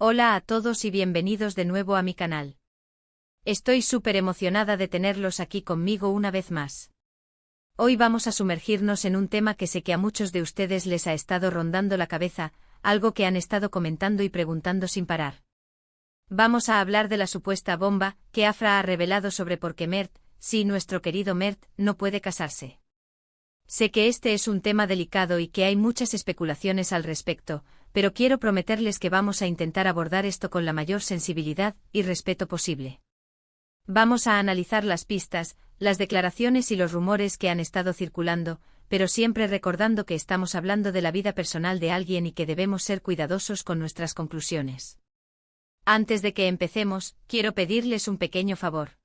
Hola a todos y bienvenidos de nuevo a mi canal. Estoy súper emocionada de tenerlos aquí conmigo una vez más. Hoy vamos a sumergirnos en un tema que sé que a muchos de ustedes les ha estado rondando la cabeza, algo que han estado comentando y preguntando sin parar. Vamos a hablar de la supuesta bomba que Afra ha revelado sobre por qué Mert, sí, nuestro querido Mert, no puede casarse. Sé que este es un tema delicado y que hay muchas especulaciones al respecto, pero quiero prometerles que vamos a intentar abordar esto con la mayor sensibilidad y respeto posible. Vamos a analizar las pistas, las declaraciones y los rumores que han estado circulando, pero siempre recordando que estamos hablando de la vida personal de alguien y que debemos ser cuidadosos con nuestras conclusiones. Antes de que empecemos, quiero pedirles un pequeño favor.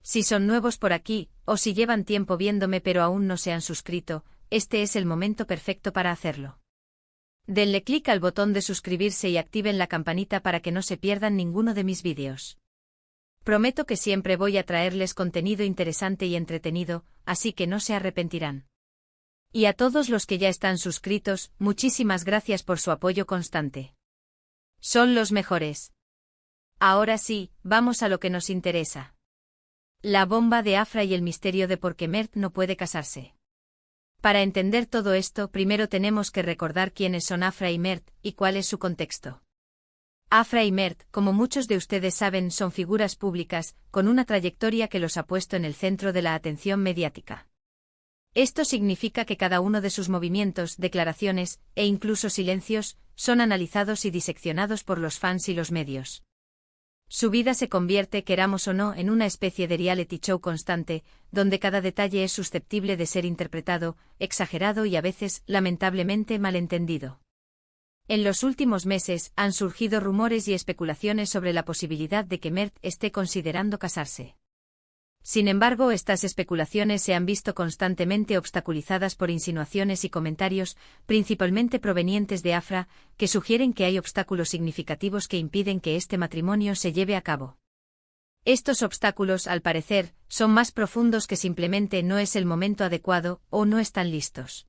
Si son nuevos por aquí, o si llevan tiempo viéndome pero aún no se han suscrito, este es el momento perfecto para hacerlo. Denle clic al botón de suscribirse y activen la campanita para que no se pierdan ninguno de mis vídeos. Prometo que siempre voy a traerles contenido interesante y entretenido, así que no se arrepentirán. Y a todos los que ya están suscritos, muchísimas gracias por su apoyo constante. Son los mejores. Ahora sí, vamos a lo que nos interesa. La bomba de Afra y el misterio de por qué Mert no puede casarse. Para entender todo esto, primero tenemos que recordar quiénes son Afra y Mert, y cuál es su contexto. Afra y Mert, como muchos de ustedes saben, son figuras públicas, con una trayectoria que los ha puesto en el centro de la atención mediática. Esto significa que cada uno de sus movimientos, declaraciones, e incluso silencios, son analizados y diseccionados por los fans y los medios. Su vida se convierte, queramos o no, en una especie de reality show constante, donde cada detalle es susceptible de ser interpretado, exagerado y a veces, lamentablemente, malentendido. En los últimos meses, han surgido rumores y especulaciones sobre la posibilidad de que Mert esté considerando casarse. Sin embargo, estas especulaciones se han visto constantemente obstaculizadas por insinuaciones y comentarios, principalmente provenientes de Afra, que sugieren que hay obstáculos significativos que impiden que este matrimonio se lleve a cabo. Estos obstáculos, al parecer, son más profundos que simplemente no es el momento adecuado o no están listos.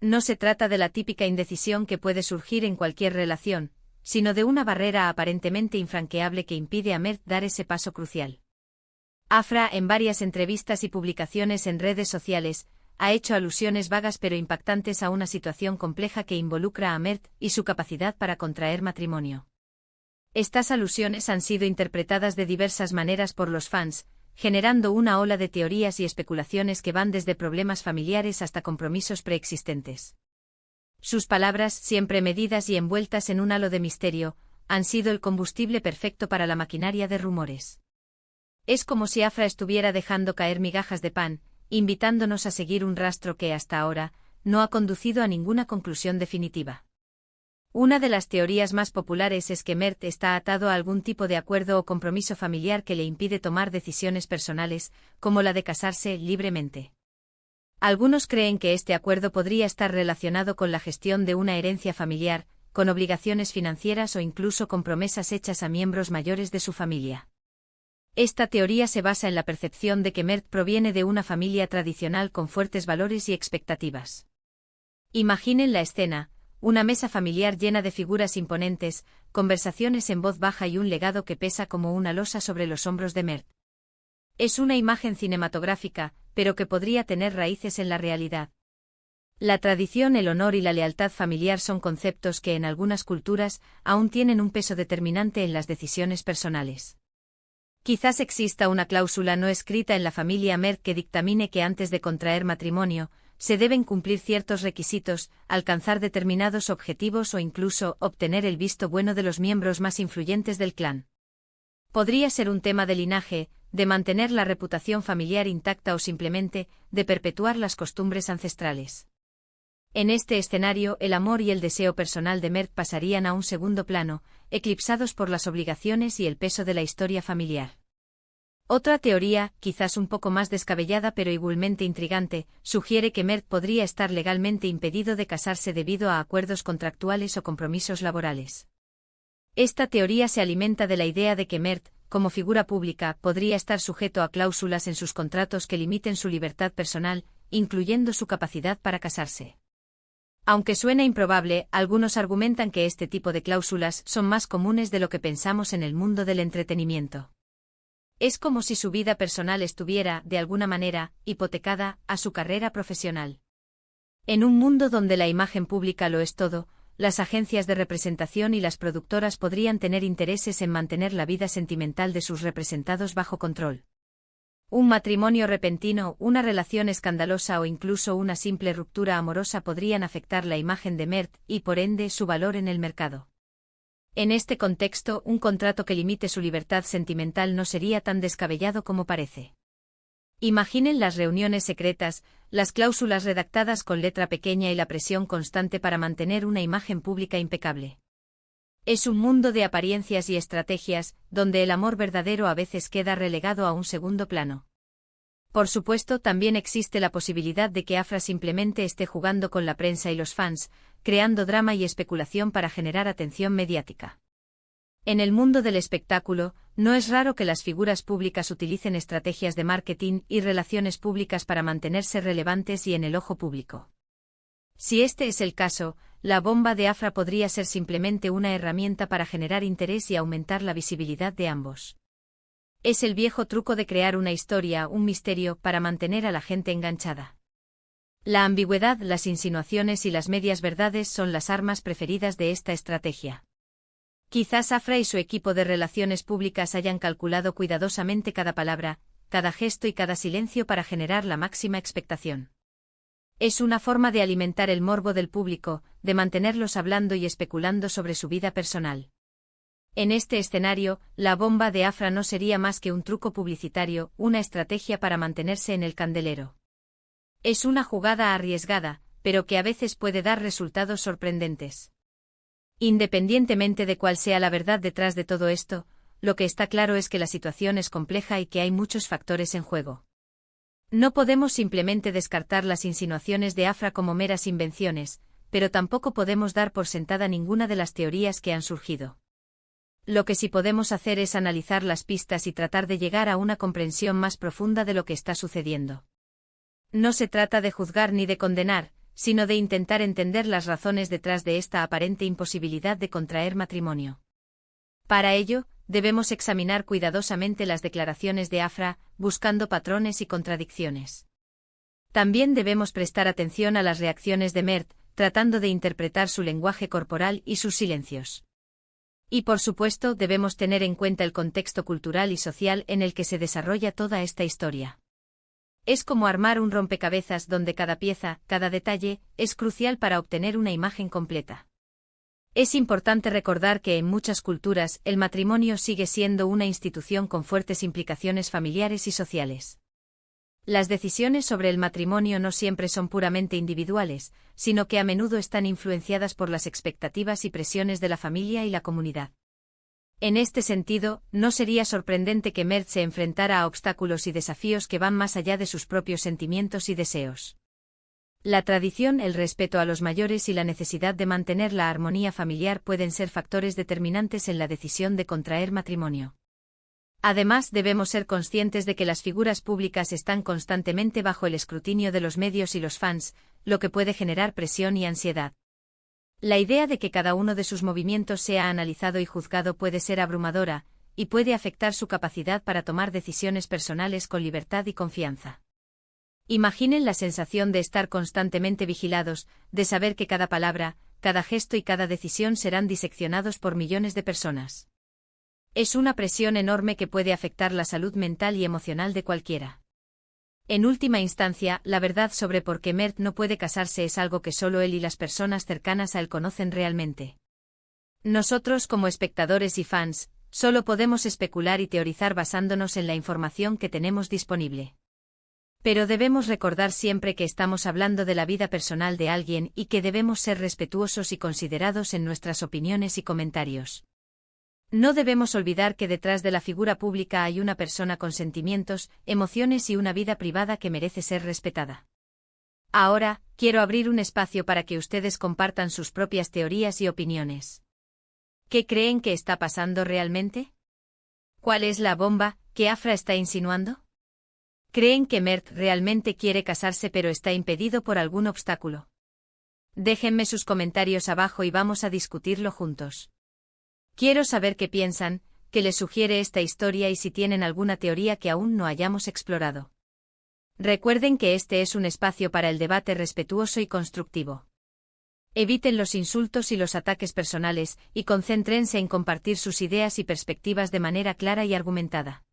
No se trata de la típica indecisión que puede surgir en cualquier relación, sino de una barrera aparentemente infranqueable que impide a Mert dar ese paso crucial. Afra, en varias entrevistas y publicaciones en redes sociales, ha hecho alusiones vagas pero impactantes a una situación compleja que involucra a Mert y su capacidad para contraer matrimonio. Estas alusiones han sido interpretadas de diversas maneras por los fans, generando una ola de teorías y especulaciones que van desde problemas familiares hasta compromisos preexistentes. Sus palabras, siempre medidas y envueltas en un halo de misterio, han sido el combustible perfecto para la maquinaria de rumores. Es como si Afra estuviera dejando caer migajas de pan, invitándonos a seguir un rastro que hasta ahora no ha conducido a ninguna conclusión definitiva. Una de las teorías más populares es que Mert está atado a algún tipo de acuerdo o compromiso familiar que le impide tomar decisiones personales, como la de casarse libremente. Algunos creen que este acuerdo podría estar relacionado con la gestión de una herencia familiar, con obligaciones financieras o incluso con promesas hechas a miembros mayores de su familia. Esta teoría se basa en la percepción de que Mert proviene de una familia tradicional con fuertes valores y expectativas. Imaginen la escena: una mesa familiar llena de figuras imponentes, conversaciones en voz baja y un legado que pesa como una losa sobre los hombros de Mert. Es una imagen cinematográfica, pero que podría tener raíces en la realidad. La tradición, el honor y la lealtad familiar son conceptos que en algunas culturas aún tienen un peso determinante en las decisiones personales. Quizás exista una cláusula no escrita en la familia Mert que dictamine que antes de contraer matrimonio, se deben cumplir ciertos requisitos, alcanzar determinados objetivos o incluso obtener el visto bueno de los miembros más influyentes del clan. Podría ser un tema de linaje, de mantener la reputación familiar intacta o simplemente de perpetuar las costumbres ancestrales. En este escenario, el amor y el deseo personal de Mert pasarían a un segundo plano, eclipsados por las obligaciones y el peso de la historia familiar. Otra teoría, quizás un poco más descabellada pero igualmente intrigante, sugiere que Mert podría estar legalmente impedido de casarse debido a acuerdos contractuales o compromisos laborales. Esta teoría se alimenta de la idea de que Mert, como figura pública, podría estar sujeto a cláusulas en sus contratos que limiten su libertad personal, incluyendo su capacidad para casarse. Aunque suena improbable, algunos argumentan que este tipo de cláusulas son más comunes de lo que pensamos en el mundo del entretenimiento. Es como si su vida personal estuviera, de alguna manera, hipotecada a su carrera profesional. En un mundo donde la imagen pública lo es todo, las agencias de representación y las productoras podrían tener intereses en mantener la vida sentimental de sus representados bajo control. Un matrimonio repentino, una relación escandalosa o incluso una simple ruptura amorosa podrían afectar la imagen de Mert y, por ende, su valor en el mercado. En este contexto, un contrato que limite su libertad sentimental no sería tan descabellado como parece. Imaginen las reuniones secretas, las cláusulas redactadas con letra pequeña y la presión constante para mantener una imagen pública impecable. Es un mundo de apariencias y estrategias, donde el amor verdadero a veces queda relegado a un segundo plano. Por supuesto, también existe la posibilidad de que Afra simplemente esté jugando con la prensa y los fans, creando drama y especulación para generar atención mediática. En el mundo del espectáculo, no es raro que las figuras públicas utilicen estrategias de marketing y relaciones públicas para mantenerse relevantes y en el ojo público. Si este es el caso, la bomba de Afra podría ser simplemente una herramienta para generar interés y aumentar la visibilidad de ambos. Es el viejo truco de crear una historia, un misterio, para mantener a la gente enganchada. La ambigüedad, las insinuaciones y las medias verdades son las armas preferidas de esta estrategia. Quizás Afra y su equipo de relaciones públicas hayan calculado cuidadosamente cada palabra, cada gesto y cada silencio para generar la máxima expectación. Es una forma de alimentar el morbo del público, de mantenerlos hablando y especulando sobre su vida personal. En este escenario, la bomba de Afra no sería más que un truco publicitario, una estrategia para mantenerse en el candelero. Es una jugada arriesgada, pero que a veces puede dar resultados sorprendentes. Independientemente de cuál sea la verdad detrás de todo esto, lo que está claro es que la situación es compleja y que hay muchos factores en juego. No podemos simplemente descartar las insinuaciones de Afra como meras invenciones, pero tampoco podemos dar por sentada ninguna de las teorías que han surgido. Lo que sí podemos hacer es analizar las pistas y tratar de llegar a una comprensión más profunda de lo que está sucediendo. No se trata de juzgar ni de condenar, sino de intentar entender las razones detrás de esta aparente imposibilidad de contraer matrimonio. Para ello, debemos examinar cuidadosamente las declaraciones de Afra, buscando patrones y contradicciones. También debemos prestar atención a las reacciones de Mert, tratando de interpretar su lenguaje corporal y sus silencios. Y por supuesto, debemos tener en cuenta el contexto cultural y social en el que se desarrolla toda esta historia. Es como armar un rompecabezas donde cada pieza, cada detalle, es crucial para obtener una imagen completa. Es importante recordar que en muchas culturas el matrimonio sigue siendo una institución con fuertes implicaciones familiares y sociales. Las decisiones sobre el matrimonio no siempre son puramente individuales, sino que a menudo están influenciadas por las expectativas y presiones de la familia y la comunidad. En este sentido, no sería sorprendente que Mert se enfrentara a obstáculos y desafíos que van más allá de sus propios sentimientos y deseos. La tradición, el respeto a los mayores y la necesidad de mantener la armonía familiar pueden ser factores determinantes en la decisión de contraer matrimonio. Además, debemos ser conscientes de que las figuras públicas están constantemente bajo el escrutinio de los medios y los fans, lo que puede generar presión y ansiedad. La idea de que cada uno de sus movimientos sea analizado y juzgado puede ser abrumadora, y puede afectar su capacidad para tomar decisiones personales con libertad y confianza. Imaginen la sensación de estar constantemente vigilados, de saber que cada palabra, cada gesto y cada decisión serán diseccionados por millones de personas. Es una presión enorme que puede afectar la salud mental y emocional de cualquiera. En última instancia, la verdad sobre por qué Mert no puede casarse es algo que solo él y las personas cercanas a él conocen realmente. Nosotros, como espectadores y fans, solo podemos especular y teorizar basándonos en la información que tenemos disponible. Pero debemos recordar siempre que estamos hablando de la vida personal de alguien y que debemos ser respetuosos y considerados en nuestras opiniones y comentarios. No debemos olvidar que detrás de la figura pública hay una persona con sentimientos, emociones y una vida privada que merece ser respetada. Ahora, quiero abrir un espacio para que ustedes compartan sus propias teorías y opiniones. ¿Qué creen que está pasando realmente? ¿Cuál es la bomba que Afra está insinuando? ¿Creen que Mert realmente quiere casarse pero está impedido por algún obstáculo? Déjenme sus comentarios abajo y vamos a discutirlo juntos. Quiero saber qué piensan, qué les sugiere esta historia y si tienen alguna teoría que aún no hayamos explorado. Recuerden que este es un espacio para el debate respetuoso y constructivo. Eviten los insultos y los ataques personales, y concéntrense en compartir sus ideas y perspectivas de manera clara y argumentada.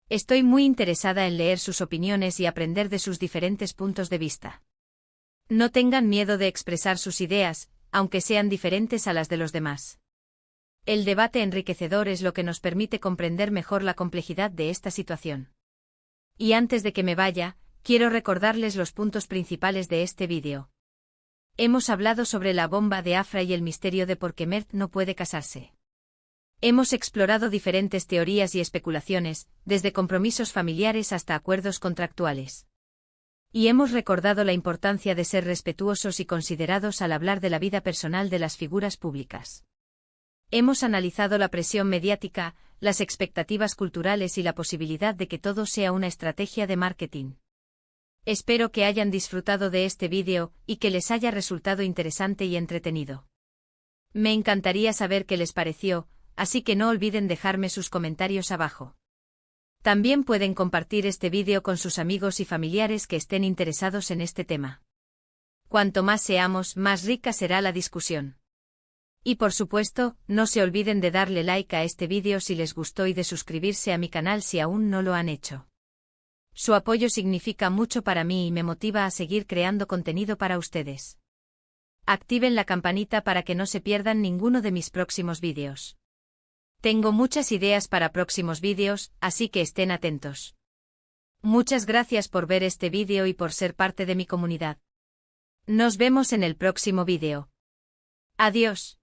Estoy muy interesada en leer sus opiniones y aprender de sus diferentes puntos de vista. No tengan miedo de expresar sus ideas, aunque sean diferentes a las de los demás. El debate enriquecedor es lo que nos permite comprender mejor la complejidad de esta situación. Y antes de que me vaya, quiero recordarles los puntos principales de este vídeo. Hemos hablado sobre la bomba de Afra y el misterio de por qué Mert no puede casarse. Hemos explorado diferentes teorías y especulaciones, desde compromisos familiares hasta acuerdos contractuales. Y hemos recordado la importancia de ser respetuosos y considerados al hablar de la vida personal de las figuras públicas. Hemos analizado la presión mediática, las expectativas culturales y la posibilidad de que todo sea una estrategia de marketing. Espero que hayan disfrutado de este vídeo y que les haya resultado interesante y entretenido. Me encantaría saber qué les pareció, así que no olviden dejarme sus comentarios abajo. También pueden compartir este vídeo con sus amigos y familiares que estén interesados en este tema. Cuanto más seamos, más rica será la discusión. Y por supuesto, no se olviden de darle like a este vídeo si les gustó y de suscribirse a mi canal si aún no lo han hecho. Su apoyo significa mucho para mí y me motiva a seguir creando contenido para ustedes. Activen la campanita para que no se pierdan ninguno de mis próximos vídeos. Tengo muchas ideas para próximos vídeos, así que estén atentos. Muchas gracias por ver este vídeo y por ser parte de mi comunidad. Nos vemos en el próximo vídeo. Adiós.